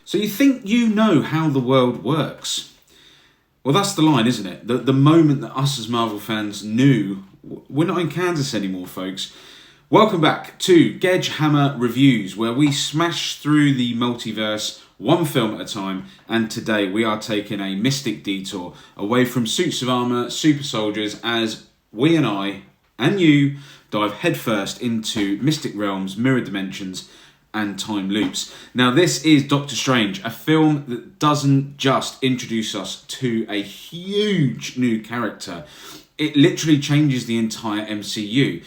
So you think you know how the world works? Well, that's the line, isn't it? The moment that us as Marvel fans knew we're not in Kansas anymore, folks. Welcome back to Gedgehammer Reviews, where we smash through the multiverse one film at a time, and today we are taking a mystic detour away from suits of armour, super soldiers, as we and I and you dive headfirst into mystic realms, mirror dimensions and time loops. Now this is Doctor Strange, a film that doesn't just introduce us to a huge new character, it literally changes the entire MCU.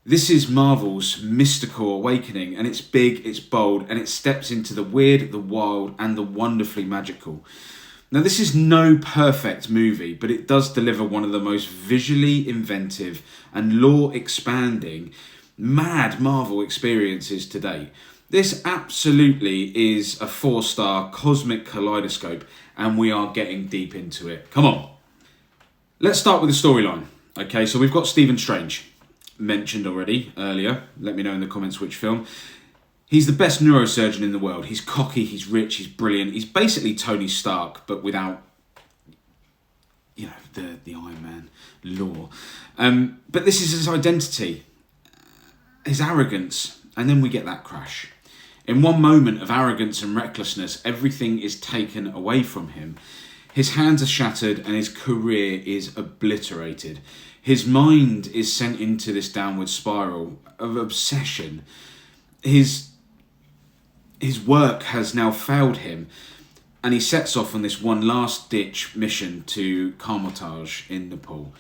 This is Marvel's mystical awakening, and it's big, it's bold, and it steps into the weird, the wild, and the wonderfully magical. Now, this is no perfect movie, but it does deliver one of the most visually inventive and lore-expanding, mad Marvel experiences to date. This absolutely is a 4-star cosmic kaleidoscope, and we are getting deep into it. Come on. Let's start with the storyline. Okay, so we've got Stephen Strange, mentioned already earlier. Let me know in the comments which film. He's the best neurosurgeon in the world. He's cocky, he's rich, he's brilliant. He's basically Tony Stark, but without, the Iron Man lore. But this is his identity, his arrogance, and then we get that crash. In one moment of arrogance and recklessness, everything is taken away from him. His hands are shattered and his career is obliterated. His mind is sent into this downward spiral of obsession. His work has now failed him, and he sets off on this one last-ditch mission to Kamar-Taj in Nepal,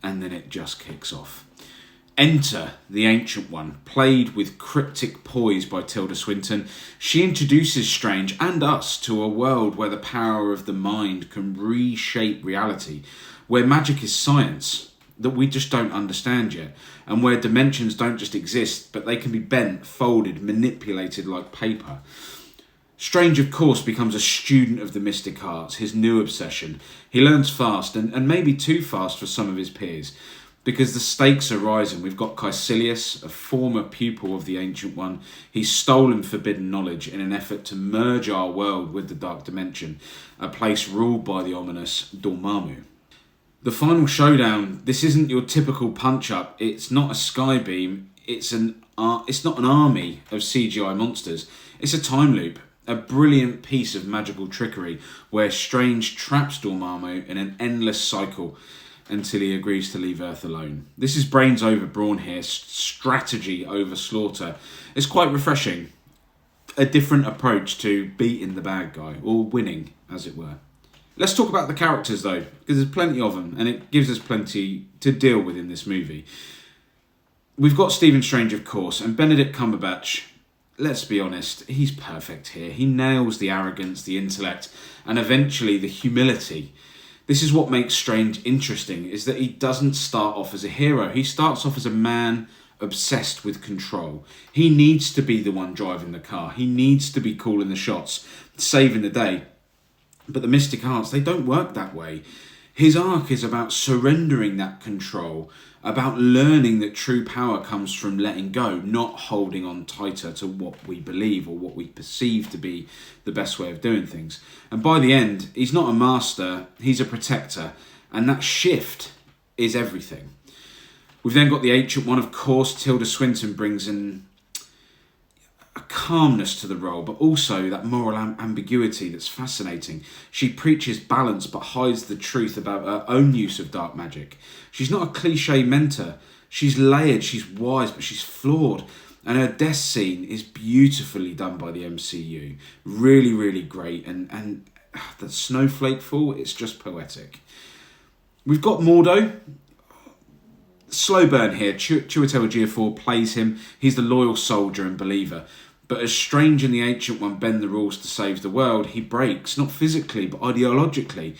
and then it just kicks off. Enter the Ancient One, played with cryptic poise by Tilda Swinton. She introduces Strange and us to a world where the power of the mind can reshape reality, where magic is science that we just don't understand yet, and where dimensions don't just exist, but they can be bent, folded, manipulated like paper. Strange, of course, becomes a student of the mystic arts, his new obsession. He learns fast, and maybe too fast for some of his peers, because the stakes are rising. We've got Caecilius, a former pupil of the Ancient One. He's stolen forbidden knowledge in an effort to merge our world with the Dark Dimension, a place ruled by the ominous Dormammu. The final showdown, this isn't your typical punch-up. It's not a skybeam. It's not an army of CGI monsters. It's a time loop, a brilliant piece of magical trickery where Strange traps Dormammu in an endless cycle until he agrees to leave Earth alone. This is brains over brawn here, strategy over slaughter. It's quite refreshing. A different approach to beating the bad guy, or winning, as it were. Let's talk about the characters though, because there's plenty of them, and it gives us plenty to deal with in this movie. We've got Stephen Strange, of course, and Benedict Cumberbatch. Let's be honest, he's perfect here. He nails the arrogance, the intellect, and eventually the humility. This is what makes Strange interesting, is that he doesn't start off as a hero. He starts off as a man obsessed with control. He needs to be the one driving the car. He needs to be calling the shots, saving the day. But the mystic arts, they don't work that way. His arc is about surrendering that control, about learning that true power comes from letting go, not holding on tighter to what we believe or what we perceive to be the best way of doing things. And by the end, he's not a master, he's a protector, and that shift is everything. We've then got the Ancient One, of course. Tilda Swinton brings in a calmness to the role, but also that moral ambiguity that's fascinating. She preaches balance but hides the truth about her own use of dark magic. She's not a cliche mentor. She's layered, she's wise, but she's flawed. And her death scene is beautifully done by the MCU. Really, really great. And the snowflake fall, it's just poetic. We've got Mordo. Slow burn here. Chiwetel Ejiofor plays him. He's the loyal soldier and believer. But as Strange and the Ancient One bend the rules to save the world, he breaks, not physically, but ideologically.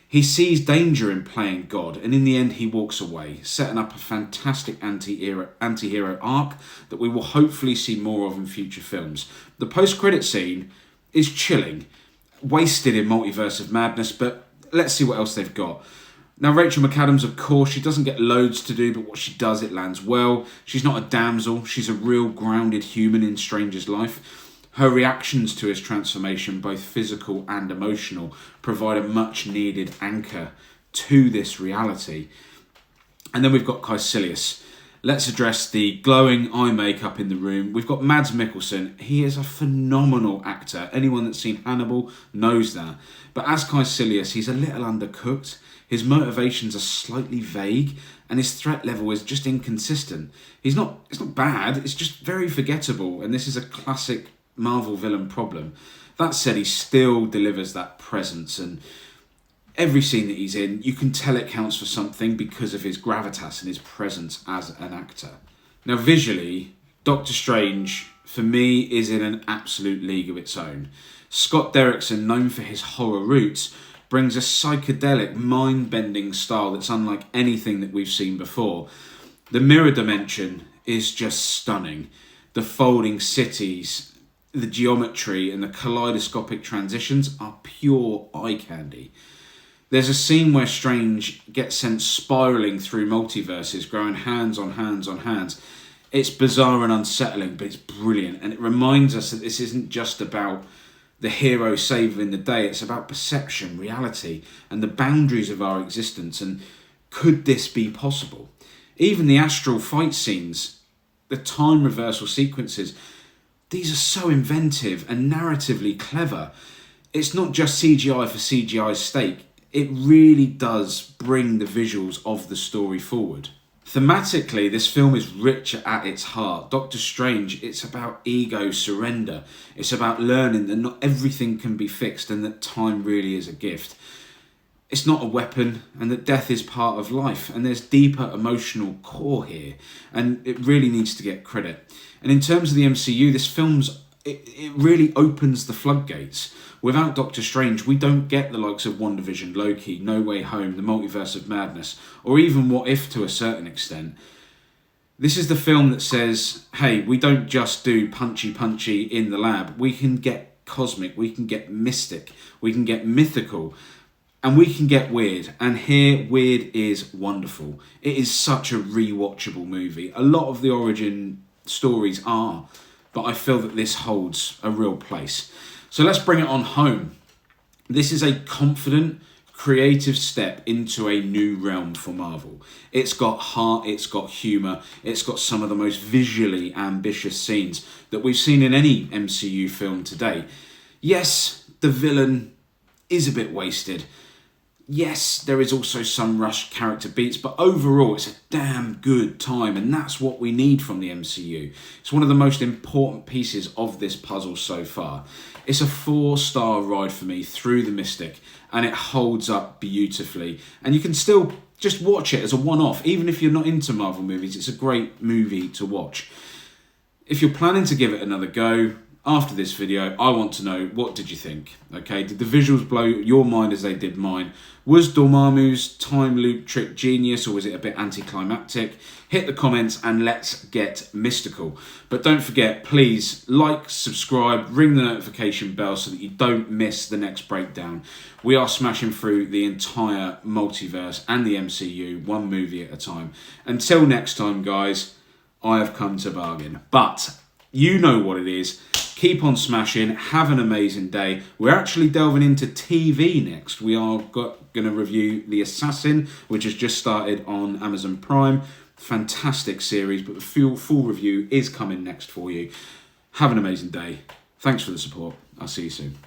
He sees danger in playing God, and in the end he walks away, setting up a fantastic anti-hero arc that we will hopefully see more of in future films. The post-credit scene is chilling, wasted in Multiverse of Madness, but let's see what else they've got. Now, Rachel McAdams, of course, she doesn't get loads to do, but what she does, it lands well. She's not a damsel. She's a real grounded human in Strange's life. Her reactions to his transformation, both physical and emotional, provide a much needed anchor to this reality. And then we've got Caecilius. Let's address the glowing eye makeup in the room. We've got Mads Mikkelsen. He is a phenomenal actor. Anyone that's seen Hannibal knows that. But as Caecilius, he's a little undercooked. His motivations are slightly vague, and his threat level is just inconsistent. It's not bad, it's just very forgettable, and this is a classic Marvel villain problem. That said, he still delivers that presence, and every scene that he's in, you can tell it counts for something because of his gravitas and his presence as an actor. Now, visually, Doctor Strange, for me, is in an absolute league of its own. Scott Derrickson, known for his horror roots, brings a psychedelic, mind-bending style that's unlike anything that we've seen before. The mirror dimension is just stunning. The folding cities, the geometry, and the kaleidoscopic transitions are pure eye candy. There's a scene where Strange gets sent spiralling through multiverses, growing hands on hands on hands. It's bizarre and unsettling, but it's brilliant. And it reminds us that this isn't just about the hero saving the day. It's about perception, reality, and the boundaries of our existence. And could this be possible? Even the astral fight scenes, the time reversal sequences, these are so inventive and narratively clever. It's not just CGI for CGI's sake. It really does bring the visuals of the story forward. Thematically, this film is rich at its heart. Doctor Strange, it's about ego surrender. It's about learning that not everything can be fixed and that time really is a gift. It's not a weapon, and that death is part of life, and there's deeper emotional core here, and it really needs to get credit. And in terms of the MCU, this film's it really opens the floodgates. Without Doctor Strange, we don't get the likes of WandaVision, Loki, No Way Home, the Multiverse of Madness, or even What If to a certain extent. This is the film that says, hey, we don't just do punchy in the lab. We can get cosmic, we can get mystic, we can get mythical, and we can get weird. And here, weird is wonderful. It is such a rewatchable movie. A lot of the origin stories are, but I feel that this holds a real place. So let's bring it on home. This is a confident, creative step into a new realm for Marvel. It's got heart, it's got humour, it's got some of the most visually ambitious scenes that we've seen in any MCU film today. Yes, the villain is a bit wasted. Yes, there is also some rushed character beats, but overall it's a damn good time, and that's what we need from the MCU. It's one of the most important pieces of this puzzle so far. It's a 4-star ride for me through the Mystic, and it holds up beautifully. And you can still just watch it as a one-off, even if you're not into Marvel movies. It's a great movie to watch. If you're planning to give it another go, after this video, I want to know, what did you think? Okay, did the visuals blow your mind as they did mine? Was Dormammu's time loop trick genius, or was it a bit anticlimactic? Hit the comments and let's get mystical. But don't forget, please like, subscribe, ring the notification bell so that you don't miss the next breakdown. We are smashing through the entire multiverse and the MCU, one movie at a time. Until next time, guys, I have come to bargain. But you know what it is. Keep on smashing. Have an amazing day. We're actually delving into TV next. We are going to review The Assassin, which has just started on Amazon Prime. Fantastic series, but the full review is coming next for you. Have an amazing day. Thanks for the support. I'll see you soon.